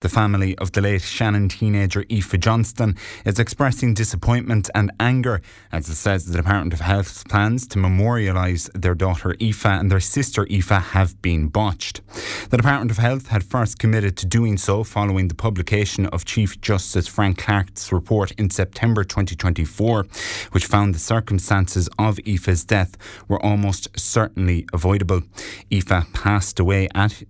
The family of the late Shannon teenager Aoife Johnston is expressing disappointment and anger as it says the Department of Health's plans to memorialise their daughter Aoife and their sister Aoife have been botched. The Department of Health had first committed to doing so following the publication of Chief Justice Frank Clark's report in September 2024, which found the circumstances of Aoife's death were almost certainly avoidable. Aoife passed away at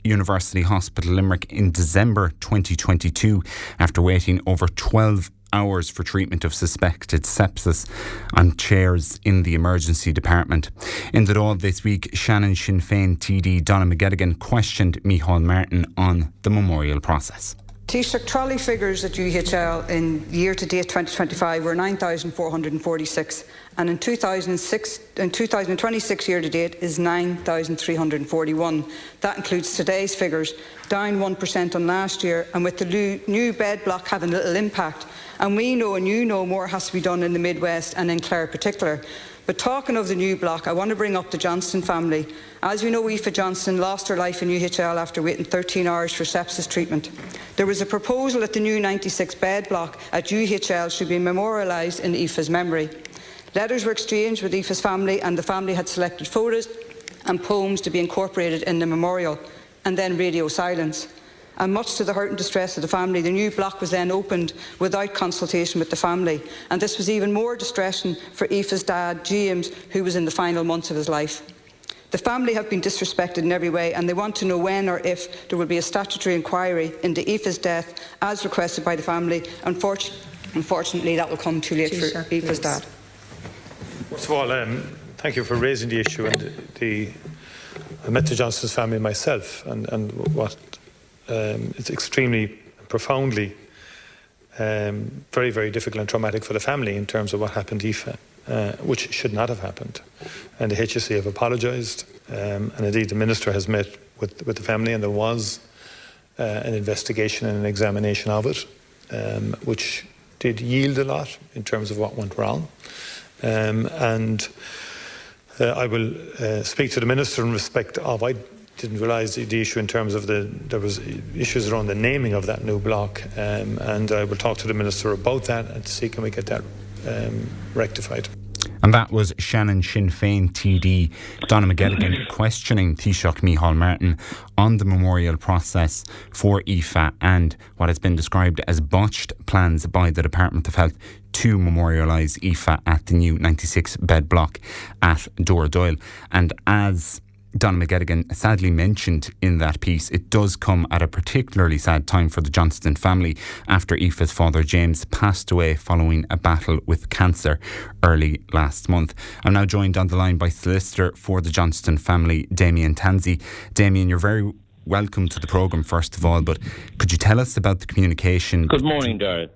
University Hospital Limerick in December 2022 after waiting over 12 hours for treatment of suspected sepsis on chairs in the emergency department. In the Dáil this week, Shannon Sinn Féin TD Donna McGettigan questioned Micheál Martin on the memorial process. Taoiseach, trolley figures at UHL in year-to-date 2025 were 9,446 and in 2026 year-to-date is 9,341. That includes today's figures, down 1% on last year, and with the new bed block having little impact. And we know and you know more has to be done in the Midwest and in Clare in particular. But talking of the new block, I want to bring up the Johnston family. As we know, Aoife Johnston lost her life in UHL after waiting 13 hours for sepsis treatment. There was a proposal that the new 96-bed block at UHL should be memorialised in Aoife's memory. Letters were exchanged with Aoife's family and the family had selected photos and poems to be incorporated in the memorial, and then radio silence. And much to the hurt and distress of the family, the new block was then opened without consultation with the family. And this was even more distressing for Aoife's dad, James, who was in the final months of his life. The family have been disrespected in every way and they want to know when or if there will be a statutory inquiry into Aoife's death as requested by the family. Unfortunately, that will come too late for Aoife's dad. First of all, thank you for raising the issue. And I met the Johnston's family myself, and what it's extremely, profoundly, very, very difficult and traumatic for the family in terms of what happened to Aoife, which should not have happened. And the HSE have apologised, and indeed the Minister has met with the family, and there was an investigation and an examination of it, which did yield a lot in terms of what went wrong. I will speak to the Minister in respect of, I didn't realise the issue in terms of there was issues around the naming of that new block, and I will talk to the Minister about that and see can we get that rectified. And that was Shannon Sinn Féin TD Donna McGettigan questioning Taoiseach Micheál Martin on the memorial process for Aoife and what has been described as botched plans by the Department of Health to memorialise Aoife at the new 96-bed block at Daragh Dolan. And as Donna McGettigan sadly mentioned in that piece, it does come at a particularly sad time for the Johnston family after Aoife's father James passed away following a battle with cancer early last month. I'm now joined on the line by Solicitor for the Johnston family, Damien Tansey. Damien, you're very welcome to the programme first of all, but could you tell us about the communication? Good morning, Daragh.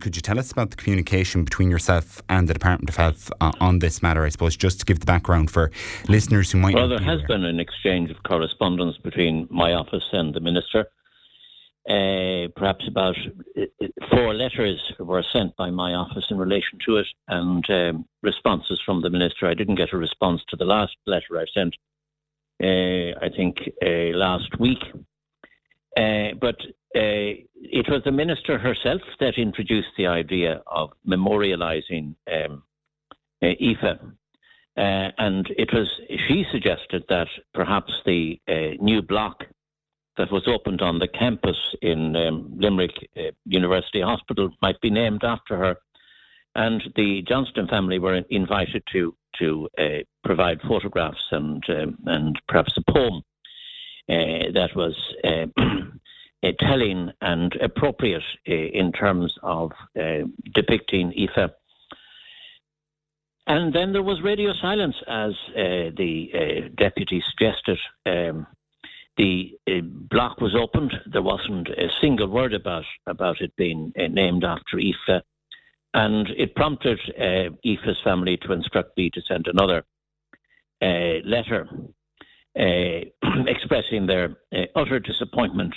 Could you tell us about the communication between yourself and the Department of Health on this matter, I suppose, just to give the background for listeners who might not be aware? Well, there has been an exchange of correspondence between my office and the Minister. Perhaps about 4 letters were sent by my office in relation to it and responses from the Minister. I didn't get a response to the last letter I sent, I think, last week. But it was the Minister herself that introduced the idea of memorialising Aoife. And she suggested that perhaps the new block that was opened on the campus in Limerick University Hospital might be named after her. And the Johnston family were invited to provide photographs and perhaps a poem that was telling and appropriate in terms of depicting Aoife. And then there was radio silence, as the deputy suggested. The block was opened. There wasn't a single word about it being named after Aoife. And it prompted Aoife's family to instruct me to send another letter expressing their utter disappointment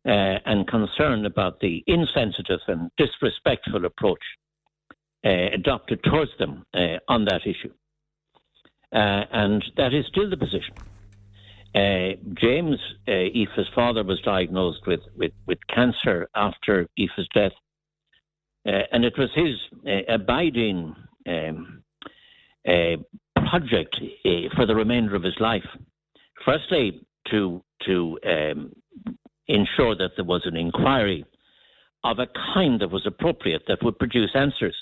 and concern about the insensitive and disrespectful approach adopted towards them on that issue. And that is still the position. James, Aoife's father, was diagnosed with cancer after Aoife's death. And it was his abiding project for the remainder of his life. Firstly, to ensure that there was an inquiry of a kind that was appropriate, that would produce answers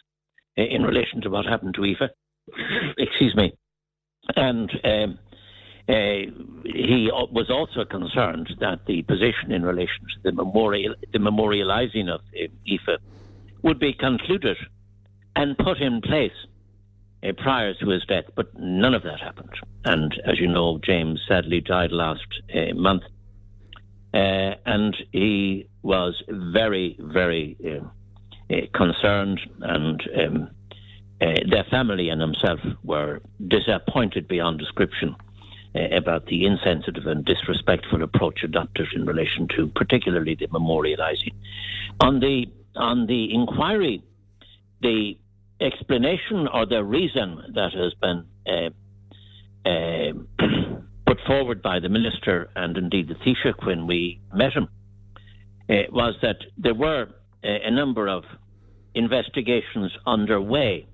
in relation to what happened to Aoife. Excuse me. And he was also concerned that the position in relation to the memorialising of Aoife would be concluded and put in place prior to his death, but none of that happened. And as you know, James sadly died last month, and he was very, very concerned, and their family and himself were disappointed beyond description about the insensitive and disrespectful approach adopted in relation to particularly the memorialising. On the inquiry, the explanation or the reason that has been put forward by the Minister and indeed the Taoiseach when we met him was that there were a number of investigations underway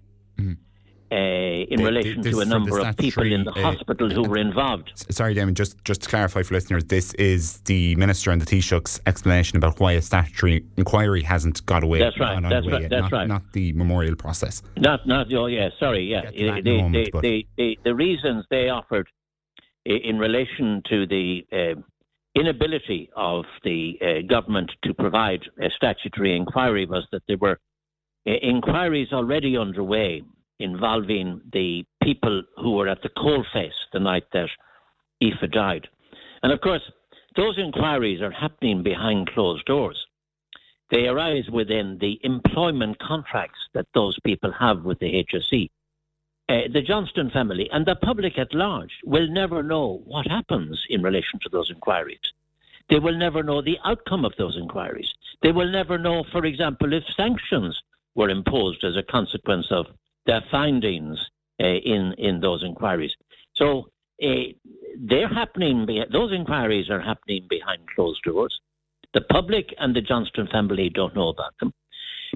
in relation to a number of people in the hospital who were involved. Sorry, Damien, just to clarify for listeners, this is the Minister and the Taoiseach's explanation about why a statutory inquiry hasn't got away. That's right. Not the memorial process. The reasons they offered in relation to the inability of the government to provide a statutory inquiry was that there were inquiries already underway involving the people who were at the coalface the night that Aoife died. And of course, those inquiries are happening behind closed doors. They arise within the employment contracts that those people have with the HSE. The Johnston family and the public at large will never know what happens in relation to those inquiries. They will never know the outcome of those inquiries. They will never know, for example, if sanctions were imposed as a consequence of their findings in those inquiries. So they're happening. Those inquiries are happening behind closed doors. The public and the Johnston family don't know about them.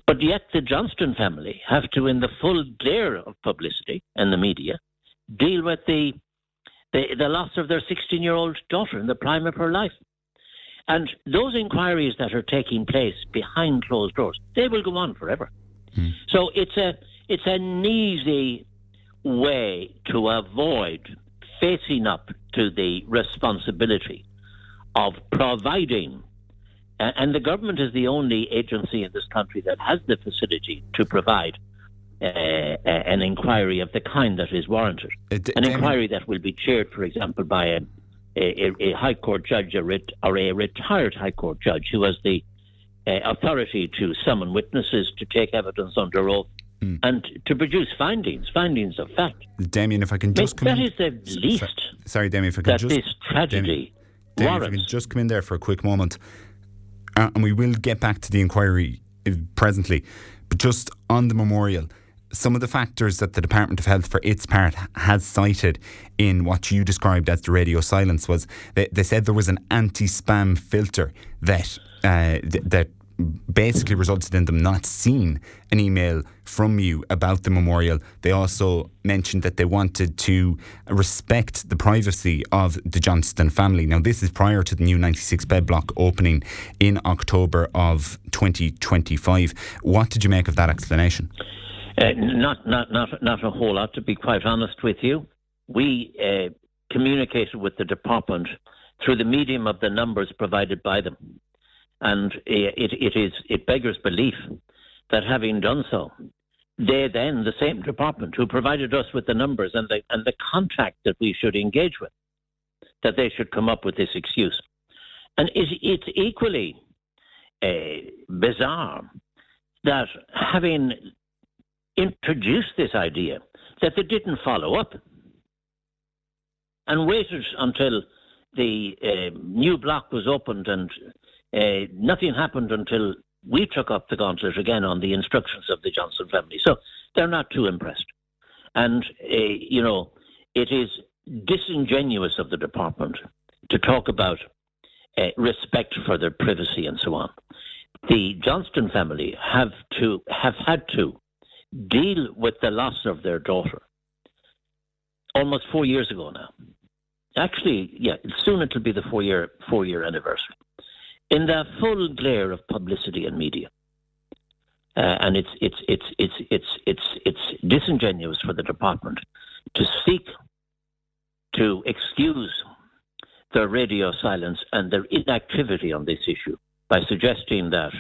But yet the Johnston family have to, in the full glare of publicity and the media, deal with the loss of their 16-year-old daughter in the prime of her life. And those inquiries that are taking place behind closed doors, they will go on forever. So it's an easy way to avoid facing up to the responsibility of providing, and the government is the only agency in this country that has the facility to provide an inquiry of the kind that is warranted. An inquiry that will be chaired, for example, by a High Court judge or a retired High Court judge who has the authority to summon witnesses, to take evidence under oath, and to produce findings of fact. Damien, if I can just come in. That is the least. Sorry, Damien, if I can this tragedy Damien, if I can just come in there for a quick moment. And we will get back to the inquiry presently. But just on the memorial, some of the factors that the Department of Health, for its part, has cited in what you described as the radio silence was they said there was an anti-spam filter that basically resulted in them not seeing an email from you about the memorial. They also mentioned that they wanted to respect the privacy of the Johnston family. Now, this is prior to the new 96-bed block opening in October of 2025. What did you make of that explanation? Not a whole lot, to be quite honest with you. We communicated with the department through the medium of the numbers provided by them. And it beggars belief that having done so, they then, the same department who provided us with the numbers and the contact that we should engage with, that they should come up with this excuse. And it's equally bizarre that having introduced this idea, that they didn't follow up and waited until the new block was opened and nothing happened until we took up the gauntlet again on the instructions of the Johnston family. So they're not too impressed. And, it is disingenuous of the department to talk about respect for their privacy and so on. The Johnston family have had to deal with the loss of their daughter almost 4 years ago now. Actually, yeah, soon it'll be the four-year anniversary. In the full glare of publicity and media, and it's disingenuous for the department to seek to excuse their radio silence and their inactivity on this issue by suggesting that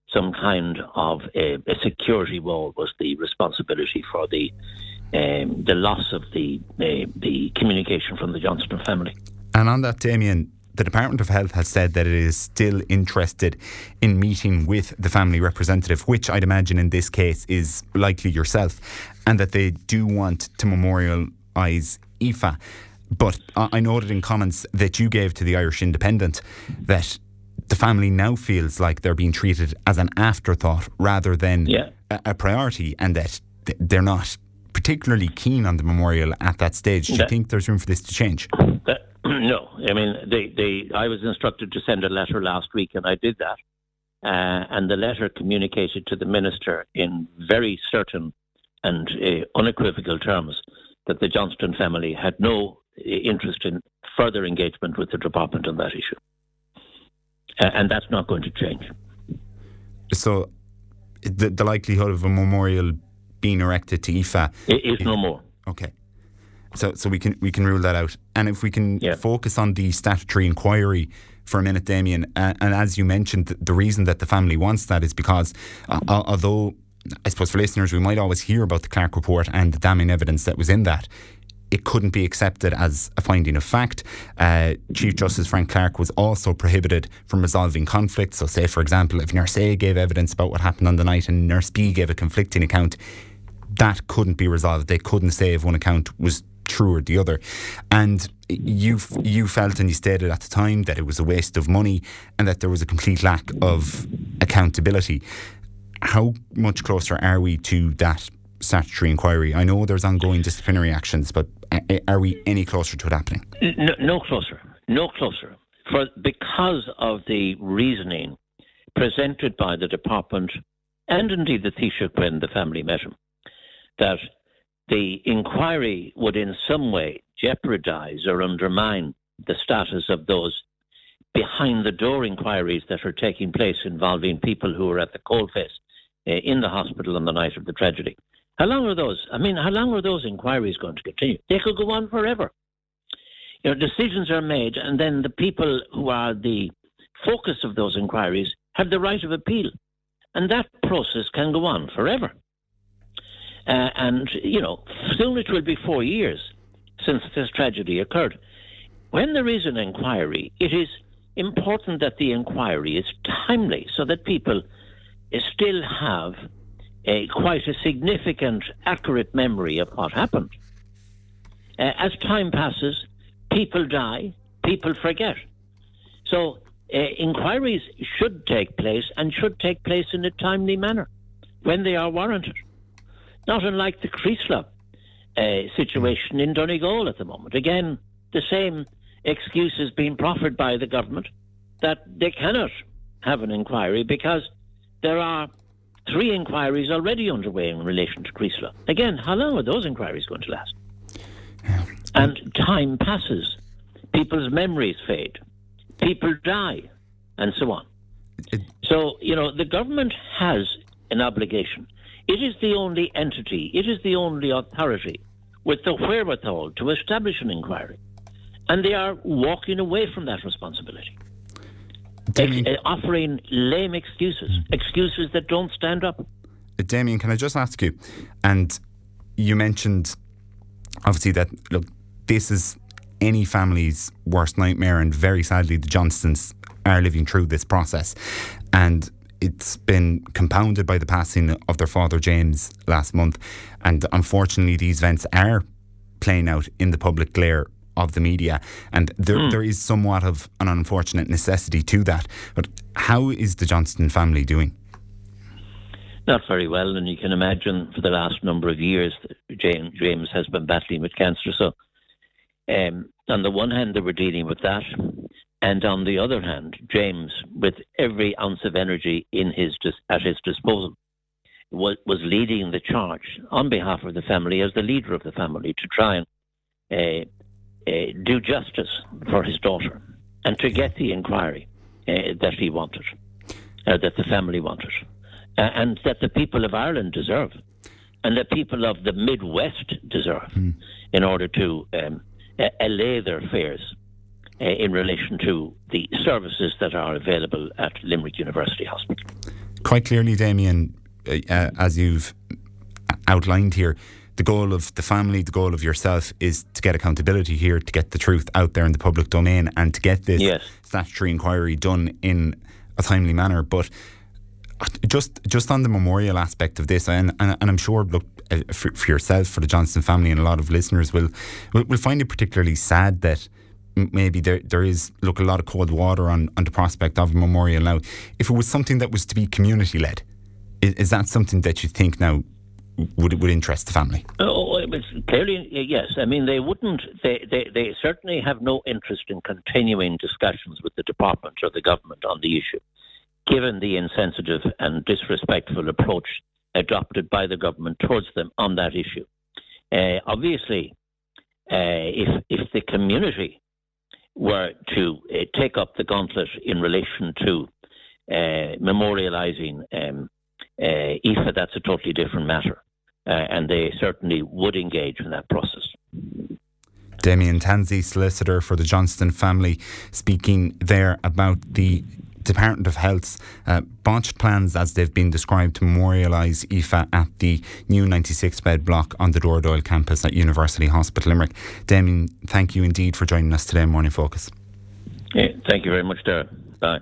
some kind of a security wall was the responsibility for the loss of the communication from the Johnston family. And on that, Damien, the Department of Health has said that it is still interested in meeting with the family representative, which I'd imagine in this case is likely yourself, and that they do want to memorialise Aoife. But I noted in comments that you gave to the Irish Independent that the family now feels like they're being treated as an afterthought rather than a priority, and that they're not particularly keen on the memorial at that stage. Do you think there's room for this to change? No. I mean, I was instructed to send a letter last week, and I did that. And the letter communicated to the Minister in very certain and unequivocal terms that the Johnston family had no interest in further engagement with the department on that issue. And that's not going to change. So the likelihood of a memorial being erected to Aoife is no more. Okay. So we can rule that out. And if we can focus on the statutory inquiry for a minute, Damien, and as you mentioned, the reason that the family wants that is because although, I suppose for listeners, we might always hear about the Clark report and the damning evidence that was in that, it couldn't be accepted as a finding of fact. Chief Justice Frank Clark was also prohibited from resolving conflicts. So say, for example, if Nurse A gave evidence about what happened on the night and Nurse B gave a conflicting account, that couldn't be resolved. They couldn't say if one account was true or the other. And you felt, and you stated at the time, that it was a waste of money and that there was a complete lack of accountability. How much closer are we to that statutory inquiry? I know there's ongoing disciplinary actions, but are we any closer to it happening? No closer. Because of the reasoning presented by the department and indeed the Taoiseach when the family met him, that the inquiry would in some way jeopardise or undermine the status of those behind-the-door inquiries that are taking place involving people who were at the coalface in the hospital on the night of the tragedy. How long are those inquiries going to continue? They could go on forever. Decisions are made, and then the people who are the focus of those inquiries have the right of appeal. And that process can go on forever. Soon it will be 4 years since this tragedy occurred. When there is an inquiry, it is important that the inquiry is timely so that people still have quite a significant, accurate memory of what happened. As time passes, people die, people forget. So inquiries should take place and should take place in a timely manner when they are warranted. Not unlike the Criticises situation in Donegal at the moment. Again, the same excuse is being proffered by the government that they cannot have an inquiry because there are 3 inquiries already underway in relation to Criticises. Again, how long are those inquiries going to last? And time passes. People's memories fade. People die, and so on. So, the government has an obligation. It is the only entity, it is the only authority with the wherewithal to establish an inquiry. And they are walking away from that responsibility. Offering lame excuses that don't stand up. Damien, can I just ask you, and you mentioned obviously that, look, this is any family's worst nightmare, and very sadly the Johnstons are living through this process, and it's been compounded by the passing of their father James last month, and unfortunately these events are playing out in the public glare of the media, and there is somewhat of an unfortunate necessity to that. But how is the Johnston family doing? Not very well, and you can imagine for the last number of years James has been battling with cancer, so On the one hand, they were dealing with that, and on the other hand, James, with every ounce of energy at his disposal, was leading the charge on behalf of the family as the leader of the family to try and do justice for his daughter and to get the inquiry that he wanted, that the family wanted, and that the people of Ireland deserve, and the people of the Midwest deserve, in order to allay their fears in relation to the services that are available at Limerick University Hospital. Quite clearly, Damien, as you've outlined here, the goal of the family, the goal of yourself is to get accountability here, to get the truth out there in the public domain and to get this statutory inquiry done in a timely manner. But just on the memorial aspect of this, and I'm sure, look, for yourself, for the Johnston family, and a lot of listeners will find it particularly sad that maybe there is, look, a lot of cold water on the prospect of a memorial now. If it was something that was to be community-led, is that something that you think now would interest the family? Oh, it's clearly, yes. I mean, they wouldn't. They certainly have no interest in continuing discussions with the department or the government on the issue, given the insensitive and disrespectful approach adopted by the government towards them on that issue. Obviously, if the community were to take up the gauntlet in relation to memorialising Aoife, that's a totally different matter. And they certainly would engage in that process. Damien Tansey, solicitor for the Johnston family, speaking there about the Department of Health's botched plans as they've been described to memorialise Aoife at the new 96-bed block on the Daragh Dolan campus at University Hospital Limerick. Damien, thank you indeed for joining us today on Morning Focus. Thank you very much, Daragh. Bye.